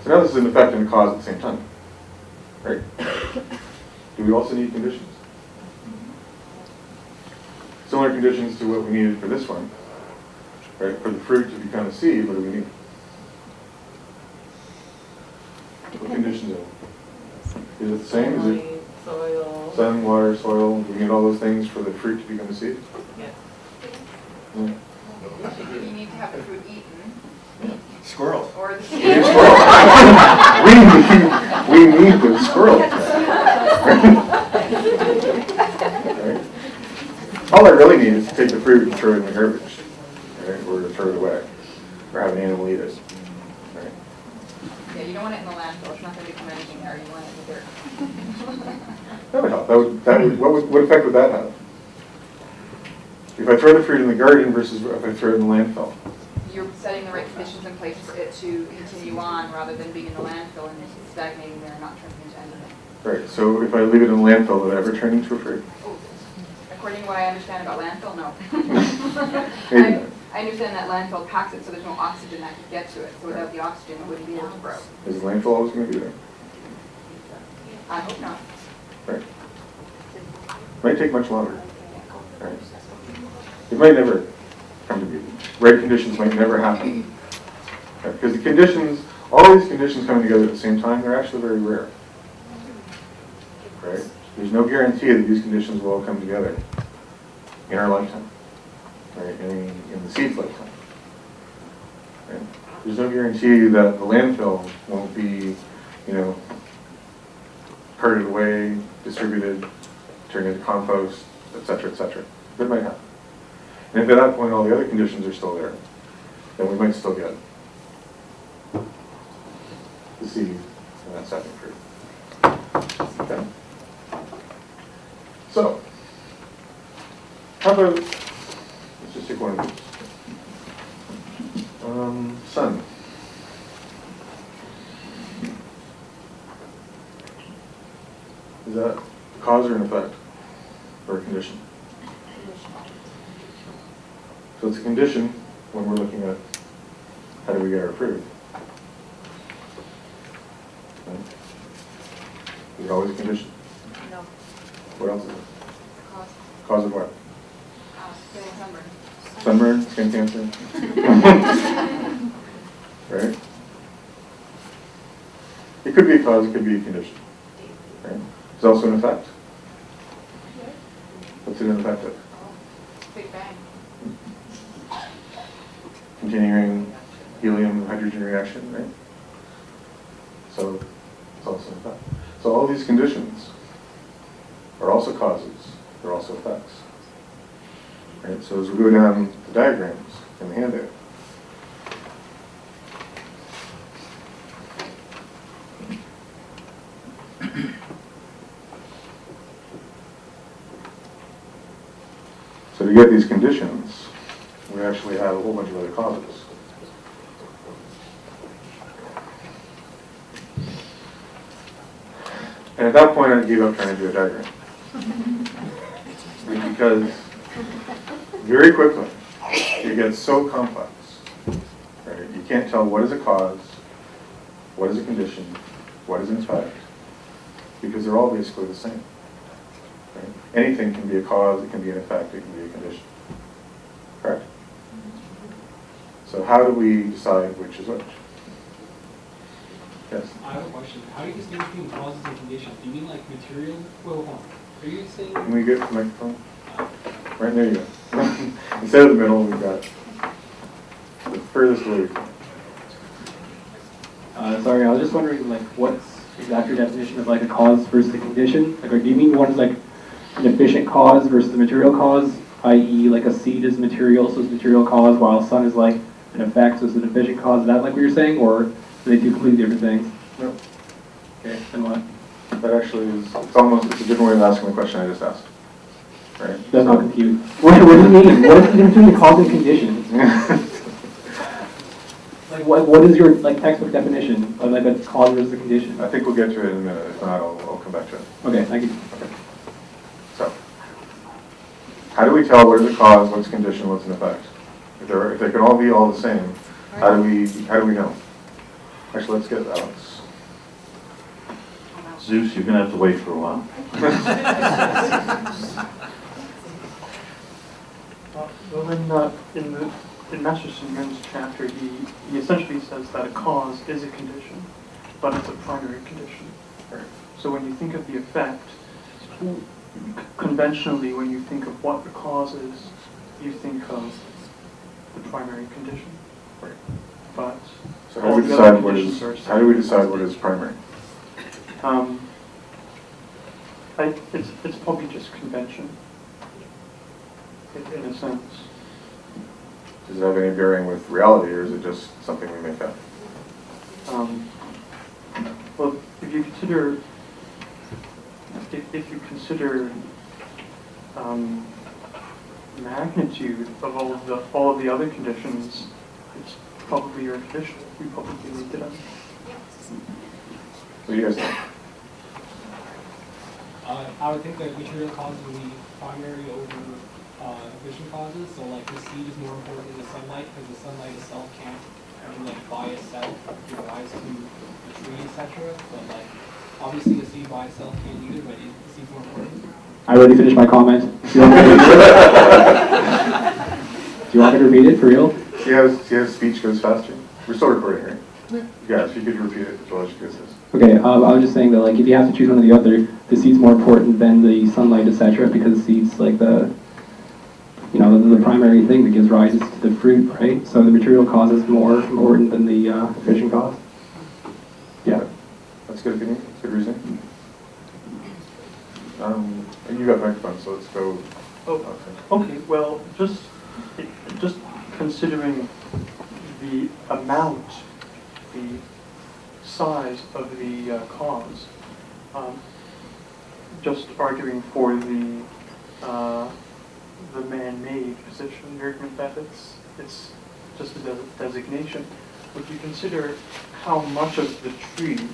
So now this is an effect and a cause at the same time, right? Do we also need conditions? Similar conditions to what we needed for this one, right? For the fruit to become a seed, what do we need? What conditions are there? Is it the same? Is it soil. sun, water, soil? Do we need all those things for the fruit to become a seed? Yes. Yeah. You need to have the fruit eaten. Squirrels. Or the We seed. need squirrels. we need the squirrels. Right? All I really need is to take the fruit and throw it in the garbage, right? Or to throw it away, or have an animal eat it. Right? Yeah, you don't want it in the landfill. It's not going to become anything there. You want it in the dirt. That would help. What effect would that have? If I throw the fruit in the garden versus if I throw it in the landfill. You're setting the right conditions in place for it to continue on rather than being in the landfill and stagnating there and not turning into anything. Right. So if I leave it in the landfill, would it ever turn into a fruit? Oh, according to what I understand about landfill, no. Maybe not. I understand that landfill packs it so there's no oxygen that can get to it. So without the oxygen, it wouldn't be able to grow. Is the landfill always going to be there? I hope not. Right. Might take much longer. Right. It might never come to be. Right conditions might never happen. Right? Because the conditions, all these conditions coming together at the same time, they're actually very rare. Right? There's no guarantee that these conditions will all come together in our lifetime. Right? In the seed's lifetime. Right? There's no guarantee that the landfill won't be, carted away, distributed, turned into compost, etc., etc. That might happen. And if at that point all the other conditions are still there, then we might still get the seed and that second fruit. Okay. So, how about, let's just take one of these. Sun. Is that a cause or an effect? Or a condition? So it's a condition when we're looking at how do we get our fruit. Right? Is it always a condition? No. What else is it? Cause. Cause of what? Getting sunburn. Sunburn, skin cancer. Right? It could be a cause, it could be a condition. Right? It's also an effect. What's it an effect of? Big Bang. Continuing helium-hydrogen reaction, right? So it's also an effect. So all these conditions are also causes, they're also effects. Right? So as we go down the diagrams in the handout, so to get these conditions, we actually have a whole bunch of other causes. And at that point, I gave up trying to do a diagram. Because very quickly, it gets so complex. Right? You can't tell what is a cause, what is a condition, what is an effect, because they're all basically the same. Right? Anything can be a cause, it can be an effect, it can be a condition. Correct? So how do we decide which is which? Yes? I have a question. How do you distinguish between causes and conditions? Do you mean like material? Well, hold on. Are you saying? Can we get the microphone? Right there you go. Instead of the middle, we've got the furthest away from it. Sorry, I was just wondering, like, what's exactly your definition of like a cause versus a condition? Like, do you mean one's like an efficient cause versus a material cause, i.e., like a seed is material, so it's material cause, while sun is like an effect, so it's an efficient cause? Is that like what you're saying, or are they two completely different things? No, Okay, then what? that actually is, it's a different way of asking the question I just asked. Right? That's not confused. What do you mean? What is the difference between a cause and condition? Like, what is your like textbook definition of like a cause versus a condition? I think we'll get to it in a minute. If not, I'll come back to it. Okay, thank you. Okay. So, how do we tell what is a cause, what's a condition, what's an effect? If they can all be all the same, how do we know? Actually, let's get Alex. Zeus, you're gonna have to wait for a while. Well, in Masterson-Young's chapter, he essentially says that a cause is a condition, but it's a primary condition. So when you think of the effect, conventionally, when you think of what the cause is, you think of the primary condition. But So how do all we the decide other what conditions are is, how do we decide what is primary? It's probably just convention, in a sense. Does it have any bearing with reality, or is it just something we make up? Well, if you consider, magnitude of all of the other conditions, it's probably your condition. You probably make it up. What do you guys think? I would think that material causes would be primary over efficient causes. So like the seed is more important than the sunlight because the sunlight itself can't actually like by itself give rise to the tree, etc. But like obviously the seed by itself can't either, but the seed's more important. I already finished my comment. Do you want me to do you want me to repeat it for real? See how speech goes faster? We're still recording, right? Yeah, if you could repeat it, Joel, you says. Okay, I was just saying that like if you have to choose one or the other, the seed's more important than the sunlight, etc. Because the seed's like the primary thing that gives rise to the fruit, right? So the material cause is more important than the fishing cause. Yeah. That's good opinion. That's good reasoning. And you got microphone, so let's go. Oh, okay. Well, just considering the amount, the size of the cause, just arguing for the man-made position, the argument that it's just a designation. Would you consider how much of the tree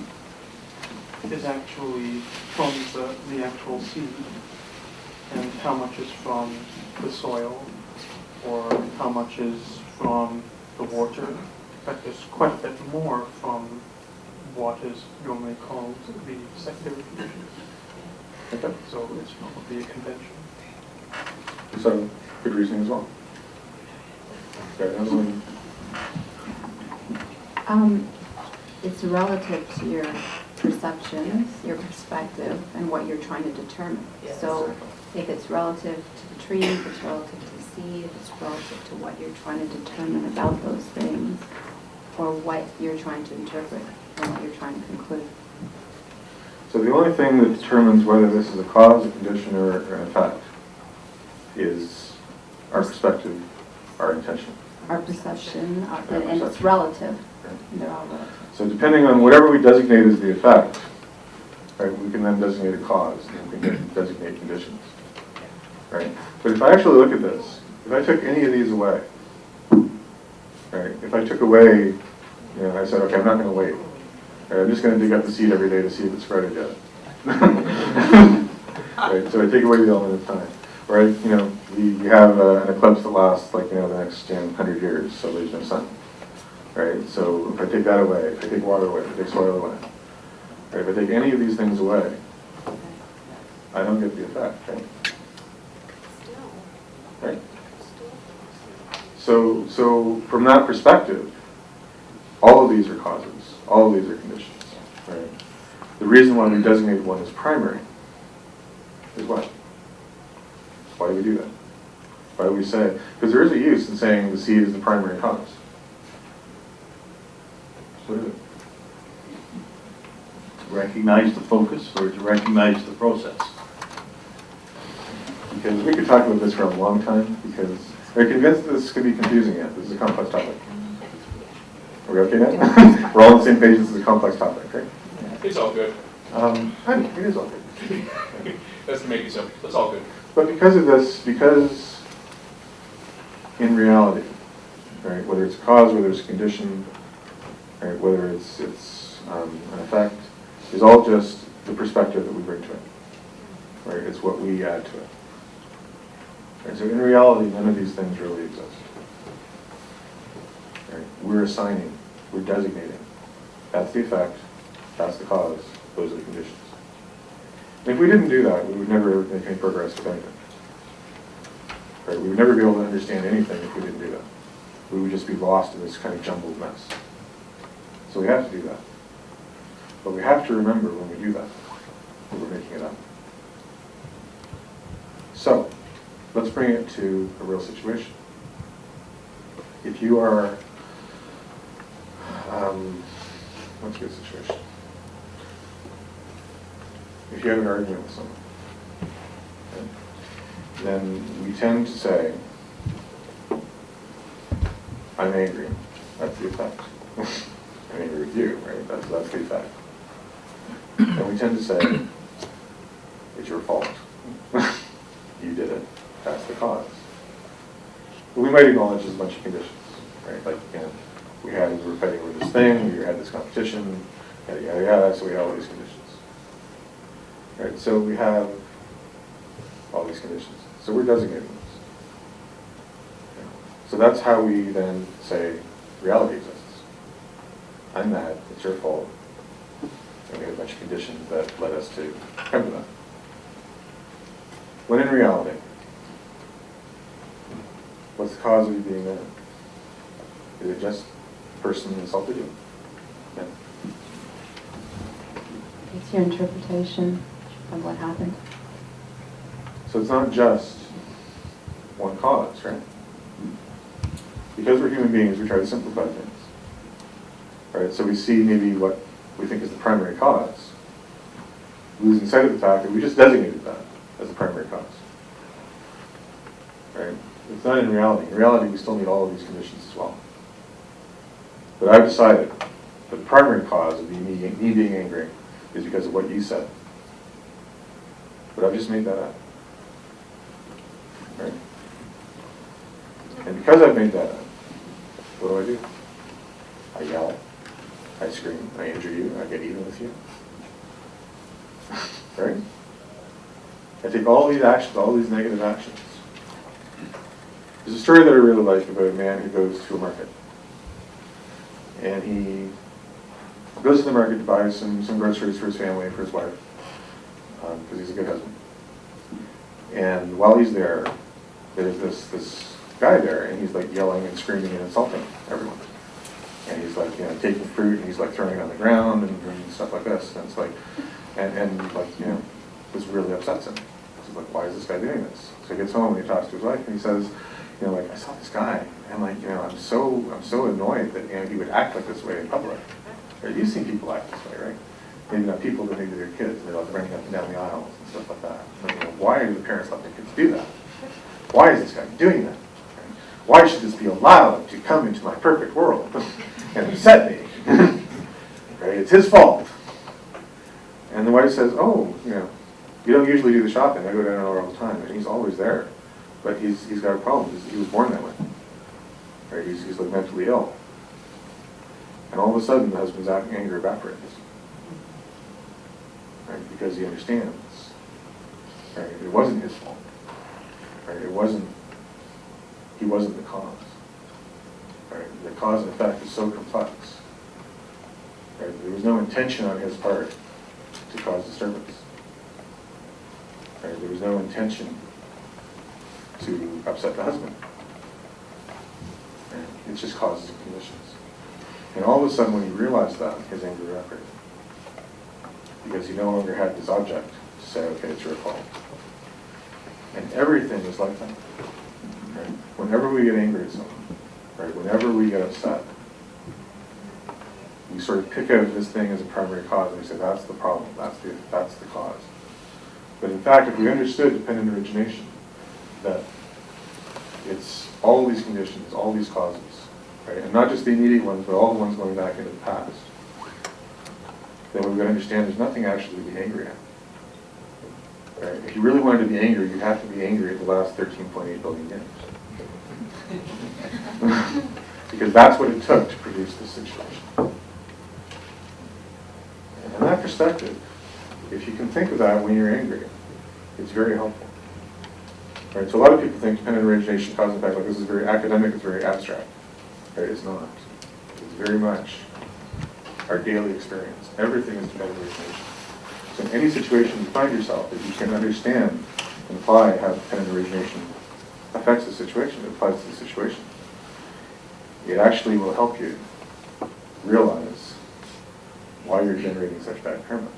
is actually from the actual seed, and how much is from the soil, or how much is from the water? But there's quite a bit more from what is normally called the secondary conditions. Okay. So it's probably a convention. So, good reasoning as well. Okay, another one. It's relative to your perceptions, your perspective, and what you're trying to determine. Yes. So if it's relative to the tree, if it's relative to the seed, if it's relative to what you're trying to determine about those things, or what you're trying to interpret, or what you're trying to conclude. So the only thing that determines whether this is a cause, a condition, or an effect is our perspective, our intention. Our perception, and perception. it's relative. Right. They're all relative. So depending on whatever we designate as the effect, right, we can then designate a cause, and we can designate conditions. Right? But if I actually look at this, if I took any of these away, right, if I took away, I said, okay, I'm not going to wait. Right, I'm just going to dig up the seed every day to see if it's sprouted yet. Right, so I take away the element of time. Right, we have an eclipse that lasts like, the next 100 years, so there's no sun. Right, so if I take that away, if I take water away, if I take soil away, right, if I take any of these things away, I don't get the effect, right? Right? So from that perspective, all of these are causes, all of these are conditions, right? The reason why we designate one as primary is what? Why do we do that? Why do we say? Because there is a use in saying the seed is the primary cause. What is it? To recognize the focus or to recognize the process? Because we could talk about this for a long time, because are you convinced that this could be confusing yet? This is a complex topic. Are we okay now? We're all on the same page, this is a complex topic, right? It's all good. It is all good. That's to make it simple. It's all good. But because of this, because in reality, right, whether it's a cause, whether it's a condition, right, whether it's an effect, is all just the perspective that we bring to it. Right? It's what we add to it. Right? So in reality, none of these things really exist. Right? We're assigning, we're designating. That's the effect, that's the cause, those are the conditions. And if we didn't do that, we would never make any progress with anything. Right? We would never be able to understand anything if we didn't do that. We would just be lost in this kind of jumbled mess. So we have to do that. But we have to remember when we do that, that we're making it up. So, let's bring it to a real situation. If you are, what's a good situation? If you have an argument with someone, okay, then we tend to say, I'm angry. That's the effect. I'm angry with you, right? That's the effect. And we tend to say, it's your fault. You did it. That's the cause. But we might acknowledge there's a bunch of conditions, right? Like, you know, we were fighting over this thing, we had this competition, yada, yada, yada, so we have all these conditions. Right, so we have all these conditions. So we're designating those. Okay. So that's how we then say reality exists. I'm mad, it's your fault. And we have a bunch of conditions that led us to come to that. When in reality, what's the cause of you being mad? Is it just the person who insulted you? Yeah. It's your interpretation of what happened. So it's not just one cause, right? Because we're human beings, we try to simplify things. Right? So we see maybe what we think is the primary cause, losing sight of the fact that we just designated that as the primary cause. Right? It's not in reality. In reality, we still need all of these conditions as well. But I've decided that the primary cause of me being angry is because of what you said. But I've just made that up. Right? And because I've made that up, what do? I yell, I scream, I injure you, I get even with you. Right? I take all these actions, all these negative actions. There's a story that I really like about a man who goes to a market. And he goes to the market to buy some groceries for his family and for his wife, because he's a good husband. And while he's there, there's this guy there, and he's like yelling and screaming and insulting everyone. And he's like, you know, taking fruit and he's like throwing it on the ground and stuff like this. And it's like, and like, you know, this really upsets him. He's like, why is this guy doing this? So he gets home and he talks to his wife and he says, you know, like, I saw this guy, and like, you know, I'm so annoyed that, you know, he would act like this way in public. Right? You've seen people act this way, right? Maybe not people, but maybe their kids, and they're like running up and down the aisles and stuff like that. Like, you know, why do the parents let their kids do that? Why is this guy doing that? Right? Why should this be allowed to come into my perfect world and upset me? Right? It's his fault. And the wife says, oh, you know, you don't usually do the shopping. I go down there all the time, and he's always there. But he's got a problem. He was born that way. Right? He's like mentally ill. And all of a sudden, the husband's anger evaporates. Right? Because he understands. Right? It wasn't his fault. Right? He wasn't the cause. Right? The cause and effect is so complex. Right? There was no intention on his part to cause disturbance. Right? There was no intention to upset the husband. Right? It's just causes and conditions. And all of a sudden, when he realized that, his anger evaporated. Because he no longer had this object to say, okay, it's your fault. And everything is like that. Right? Whenever we get angry at someone, right? Whenever we get upset, we sort of pick out this thing as a primary cause and we say, that's the problem, that's the cause. But in fact, if we understood dependent origination, that it's all these conditions, all these causes, right? And not just the immediate ones, but all the ones going back into the past, then we would understand there's nothing actually to be angry at. Right? If you really wanted to be angry, you'd have to be angry at the last 13.8 billion years. Because that's what it took to produce this situation. And in that perspective, if you can think of that when you're angry, it's very helpful. Right? So a lot of people think dependent origination, cause and effect, like this is very academic, it's very abstract. Right? It's not. It's very much our daily experience. Everything is dependent origination. So in any situation you find yourself, if you can understand and apply how dependent origination affects the situation, it applies to the situation, it actually will help you realize why you're generating such bad karma.